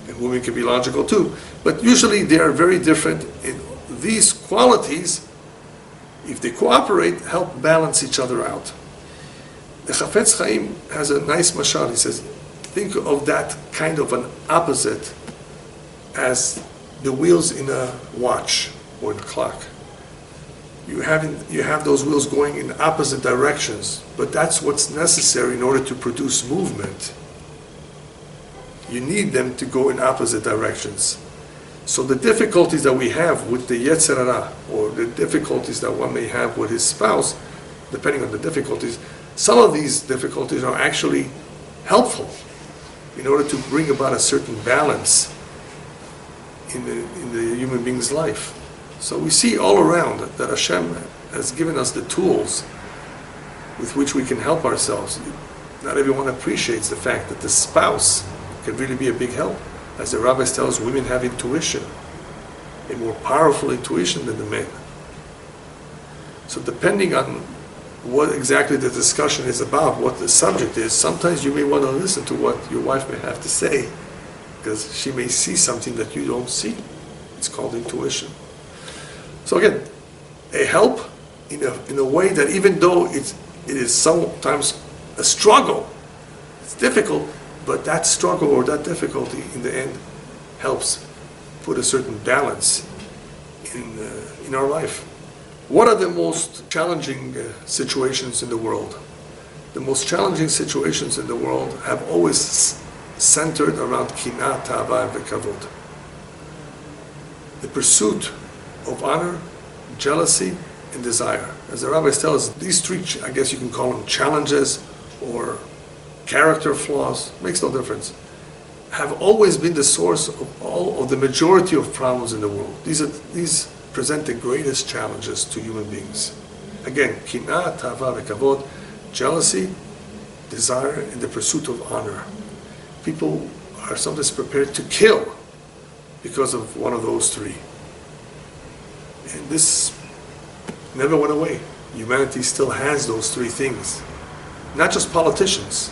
And women can be logical too. But usually they are very different. In these qualities, if they cooperate, help balance each other out. The Chafetz Chaim has a nice mashal. He says, think of that kind of an opposite as the wheels in a watch or in a clock. You have those wheels going in opposite directions, but that's what's necessary in order to produce movement. You need them to go in opposite directions. So the difficulties that we have with the Yetzer Hara, or the difficulties that one may have with his spouse, depending on the difficulties, some of these difficulties are actually helpful in order to bring about a certain balance in the human being's life. So we see all around that Hashem has given us the tools with which we can help ourselves. Not everyone appreciates the fact that the spouse can really be a big help. As the rabbis tell us, women have intuition, a more powerful intuition than the men. So depending on what exactly the discussion is about, what the subject is, sometimes you may want to listen to what your wife may have to say, because she may see something that you don't see. It's called intuition. So again, a help in a way that even though it is sometimes a struggle, it's difficult, but that struggle or that difficulty in the end helps put a certain balance in our life. What are the most challenging situations in the world? The most challenging situations in the world have always centered around kinah, ta'ava, and kavod. The pursuit of honor, jealousy, and desire. As the rabbis tell us, these three, I guess you can call them challenges or character flaws, makes no difference, have always been the source of all of the majority of problems in the world. These present the greatest challenges to human beings. Again, kinah, ta'ava, kavod, jealousy, desire, and the pursuit of honor. People are sometimes prepared to kill because of one of those three. And this never went away. Humanity still has those three things. Not just politicians,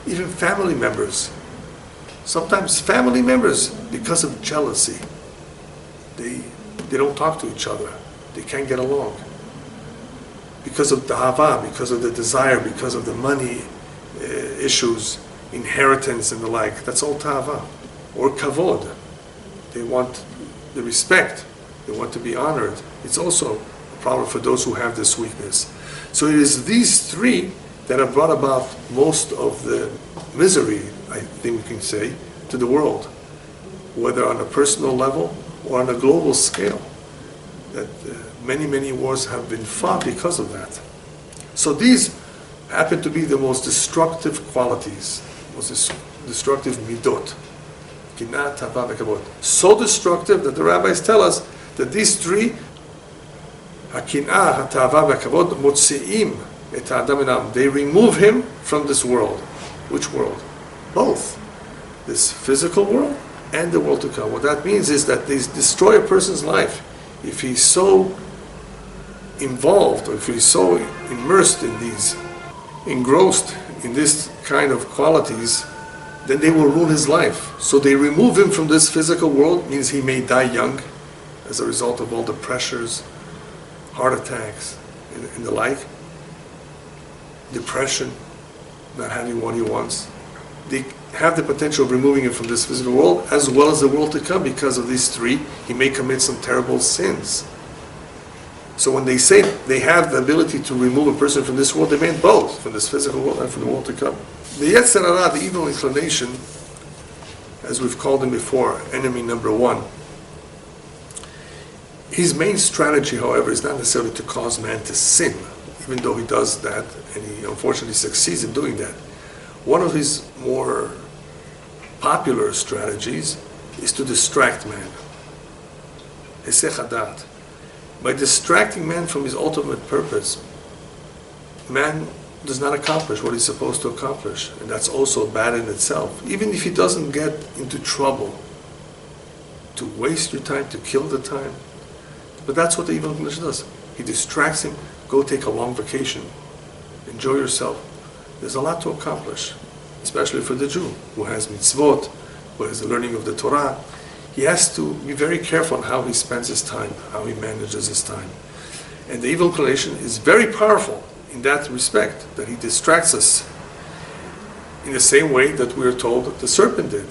even family members. Sometimes family members, because of jealousy, they don't talk to each other. They can't get along. Because of ta'ava, because of the desire, because of the money issues, inheritance and the like. That's all ta'ava. Or kavod. They want the respect. They want to be honored. It's also a problem for those who have this weakness. So it is these three that have brought about most of the misery, I think we can say, to the world, whether on a personal level or on a global scale. That many, many wars have been fought because of that. So these happen to be the most destructive qualities, most destructive midot. Kinah, ta'ava, kavod. So destructive that the rabbis tell us that these three, hakinah, ta'ava, kavod, motzi'im et ha'adam minam, they remove him from this world. Which world? Both. This physical world and the world to come. What that means is that they destroy a person's life. If he's so involved, or if he's so immersed in these, engrossed in this kind of qualities, then they will ruin his life. So they remove him from this physical world, means he may die young as a result of all the pressures, heart attacks, and the like. Depression, not having what he wants. They have the potential of removing him from this physical world as well as the world to come. Because of these three, he may commit some terrible sins. So when they say they have the ability to remove a person from this world, they mean both, from this physical world and from the world to come. The Yetzer Hara, the evil inclination, as we've called him before, enemy number one, his main strategy, however, is not necessarily to cause man to sin. even though he does that, and he unfortunately succeeds in doing that, one of his more popular strategies is to distract man. Hesech hadat. By distracting man from his ultimate purpose, man does not accomplish what he's supposed to accomplish, and that's also bad in itself. Even if he doesn't get into trouble, to waste your time, to kill the time, but that's what the evil inclination does. He distracts him. Go take a long vacation, enjoy yourself. There's a lot to accomplish, especially for the Jew who has mitzvot, who has the learning of the Torah. He has to be very careful on how he spends his time, how he manages his time. And the evil inclination is very powerful in that respect, that he distracts us in the same way that we are told that the serpent did,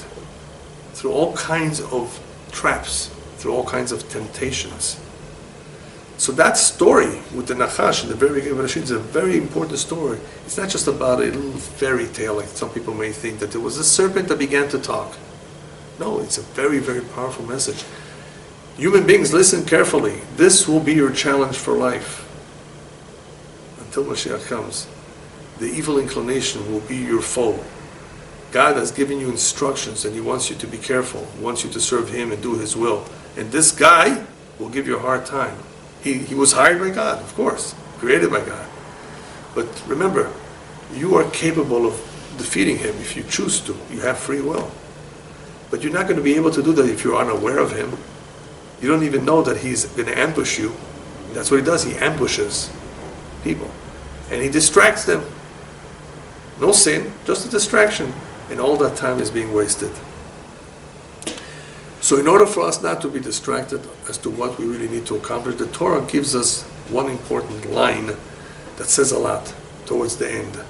through all kinds of traps, through all kinds of temptations. So that story with the Nachash in the very beginning of Bereshit is a very important story. It's not just about a little fairy tale like some people may think, that there was a serpent that began to talk. No, it's a very, very powerful message. Human beings, listen carefully. This will be your challenge for life. Until Mashiach comes, the evil inclination will be your foe. God has given you instructions and He wants you to be careful. He wants you to serve Him and do His will. And this guy will give you a hard time. He was hired by God, of course, created by God. But remember, you are capable of defeating him if you choose to. You have free will. But you're not going to be able to do that if you're unaware of him. You don't even know that he's going to ambush you. That's what he does. He ambushes people. And he distracts them. No sin, just a distraction. And all that time is being wasted. So in order for us not to be distracted as to what we really need to accomplish, the Torah gives us one important line that says a lot towards the end.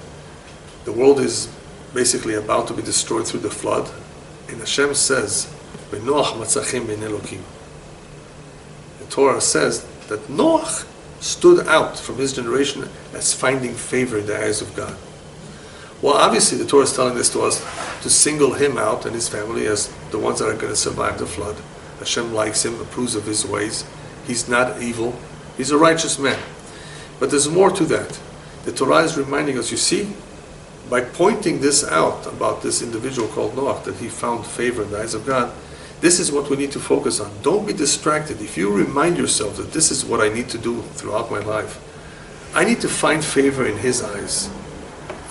The world is basically about to be destroyed through the flood. And Hashem says, "Benoach matzachim ben Elokim." The Torah says that Noach stood out from his generation as finding favor in the eyes of God. Well, obviously the Torah is telling this to us to single him out and his family as the ones that are going to survive the flood. Hashem likes him, approves of his ways. He's not evil. He's a righteous man. But there's more to that. The Torah is reminding us, you see, by pointing this out about this individual called Noach, that he found favor in the eyes of God, this is what we need to focus on. Don't be distracted. If you remind yourself that this is what I need to do throughout my life, I need to find favor in His eyes.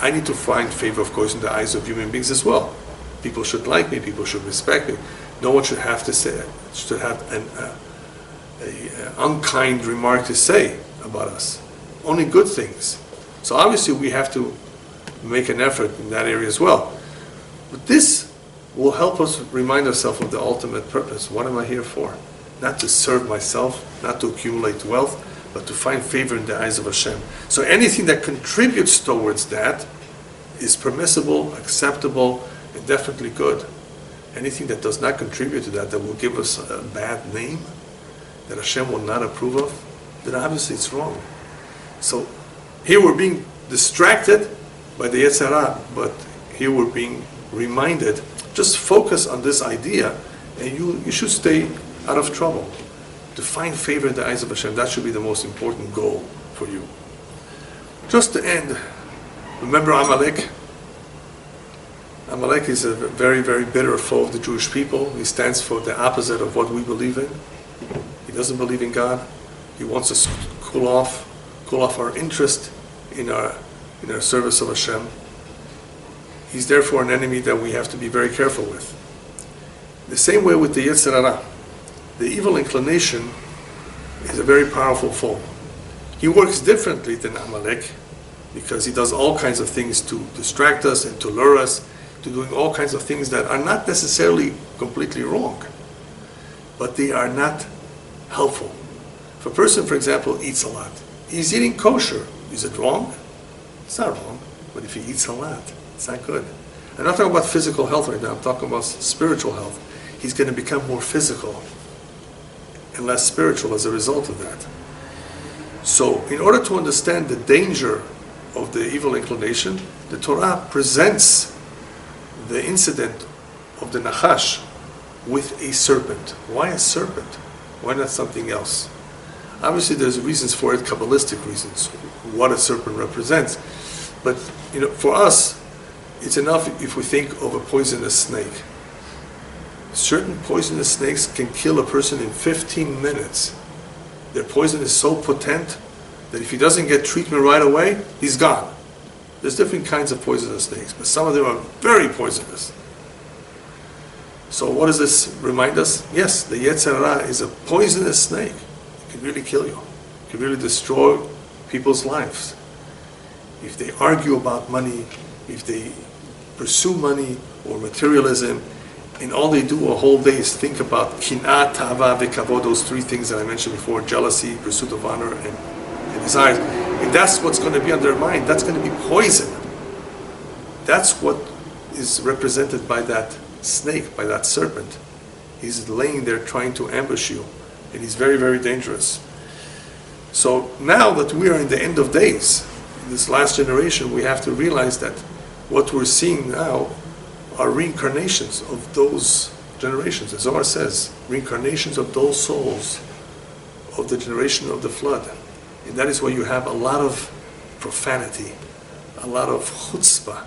I need to find favor, of course, in the eyes of human beings as well. People should like me. People should respect me. No one should have to say, should have an unkind remark to say about us. Only good things. So obviously we have to make an effort in that area as well. But this will help us remind ourselves of the ultimate purpose. What am I here for? Not to serve myself, not to accumulate wealth, but to find favor in the eyes of Hashem. So anything that contributes towards that is permissible, acceptable, and definitely good. Anything that does not contribute to that, that will give us a bad name, that Hashem will not approve of, then obviously it's wrong. So here we're being distracted by the Yetzer Hara, but here we're being reminded, just focus on this idea, and you should stay out of trouble. To find favor in the eyes of Hashem, that should be the most important goal for you. Just to end, remember Amalek? Amalek is a very, very bitter foe of the Jewish people. He stands for the opposite of what we believe in. He doesn't believe in God. He wants us to cool off our interest in our service of Hashem. He's therefore an enemy that we have to be very careful with. The same way with the Yetzer Hara. The evil inclination is a very powerful foe. He works differently than Amalek because he does all kinds of things to distract us and to lure us to doing all kinds of things that are not necessarily completely wrong, but they are not helpful. If a person, for example, eats a lot, he's eating kosher. Is it wrong? It's not wrong, but if he eats a lot, it's not good. I'm not talking about physical health right now, I'm talking about spiritual health. He's going to become more physical and less spiritual as a result of that. So, in order to understand the danger of the evil inclination, the Torah presents the incident of the Nachash with a serpent. Why a serpent? Why not something else? Obviously, there's reasons for it, Kabbalistic reasons, what a serpent represents. But for us, it's enough if we think of a poisonous snake. Certain poisonous snakes can kill a person in 15 minutes. Their poison is so potent that if he doesn't get treatment right away, he's gone. There's different kinds of poisonous snakes, but some of them are very poisonous. So what does this remind us? Yes, the Yetzer Hara is a poisonous snake. It can really kill you. It can really destroy people's lives. If they argue about money, if they pursue money or materialism, and all they do a whole day is think about kin'ah, ta'ava, v'kavod, those three things that I mentioned before, jealousy, pursuit of honor, and desires. If that's what's going to be on their mind, that's going to be poison. That's what is represented by that snake, by that serpent. He's laying there trying to ambush you, and he's very, very dangerous. So now that we are in the end of days, in this last generation, we have to realize that what we're seeing now are reincarnations of those generations. As Zohar says, reincarnations of those souls of the generation of the flood. And that is why you have a lot of profanity, a lot of chutzpah,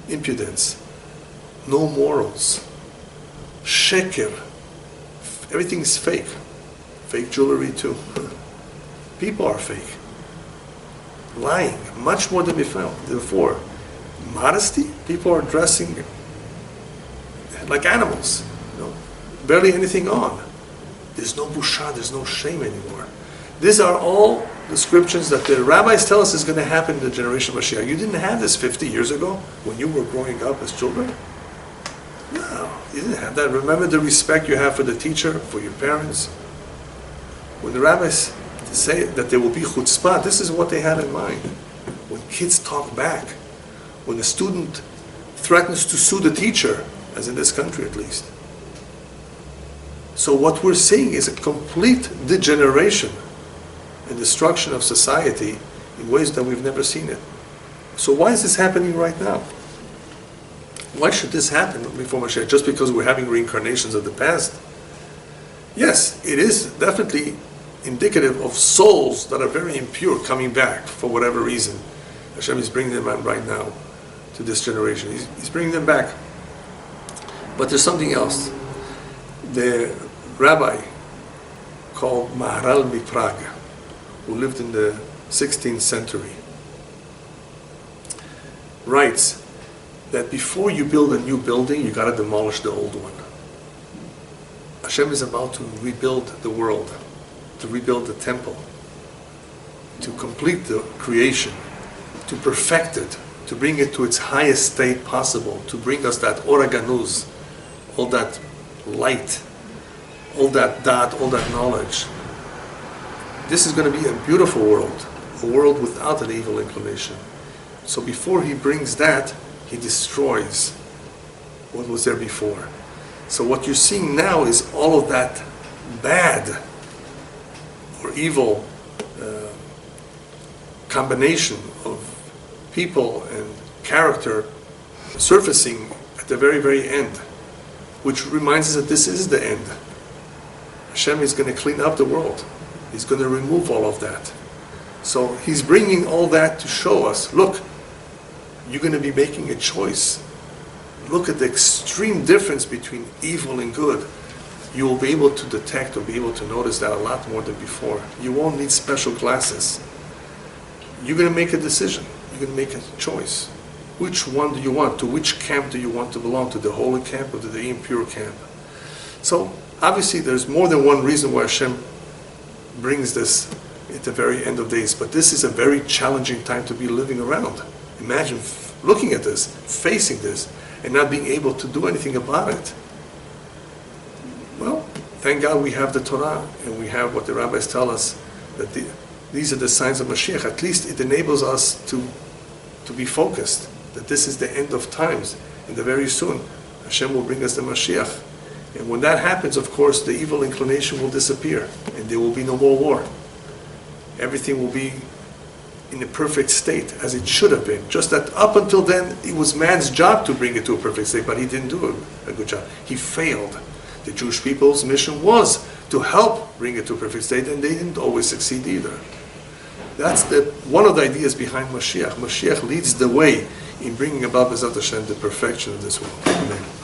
impudence, no morals, sheker, everything's fake. Fake jewelry too. People are fake. Lying, much more than before. Modesty, people are dressing like animals, barely anything on. There's no busha, there's no shame anymore. These are all descriptions that the rabbis tell us is going to happen in the generation of Mashiach. You didn't have this 50 years ago when you were growing up as children? No, you didn't have that. Remember the respect you have for the teacher, for your parents? When the rabbis say that there will be chutzpah, this is what they had in mind. When kids talk back, when a student threatens to sue the teacher, as in this country at least. So what we're seeing is a complete degeneration and destruction of society in ways that we've never seen it. So why is this happening right now? Why should this happen before Mashiach? Just because we're having reincarnations of the past? Yes, it is definitely indicative of souls that are very impure coming back for whatever reason. Hashem is bringing them out right now to this generation. He's bringing them back. But there's something else. The rabbi called Maharal Prague, who lived in the 16th century, writes that before you build a new building, you got to demolish the old one. Hashem is about to rebuild the world, to rebuild the temple, to complete the creation, to perfect it, to bring it to its highest state possible, to bring us that Ora Ganuz, all that light, all that dot, all that knowledge. This is going to be a beautiful world, a world without an evil inclination. So before he brings that, he destroys what was there before. So what you're seeing now is all of that bad or evil combination of people and character surfacing at the very, very end, which reminds us that this is the end. Hashem is going to clean up the world. He's going to remove all of that. So he's bringing all that to show us, look, you're going to be making a choice. Look at the extreme difference between evil and good. You will be able to detect or be able to notice that a lot more than before. You won't need special glasses. You're going to make a decision. You're going to make a choice. Which one do you want? To which camp do you want to belong? To the holy camp or to the impure camp? So obviously there's more than one reason why Hashem brings this at the very end of days. But this is a very challenging time to be living around. Imagine looking at this, facing this, and not being able to do anything about it. Well, thank God we have the Torah, and we have what the rabbis tell us, that these are the signs of Mashiach. At least it enables us to be focused, that this is the end of times, and that very soon Hashem will bring us the Mashiach. And when that happens, of course, the evil inclination will disappear, and there will be no more war. Everything will be in a perfect state, as it should have been. Just that up until then, it was man's job to bring it to a perfect state, but he didn't do a good job. He failed. The Jewish people's mission was to help bring it to a perfect state, and they didn't always succeed either. That's one of the ideas behind Mashiach. Mashiach leads the way in bringing about B'ezrat Hashem the perfection of this world. Amen.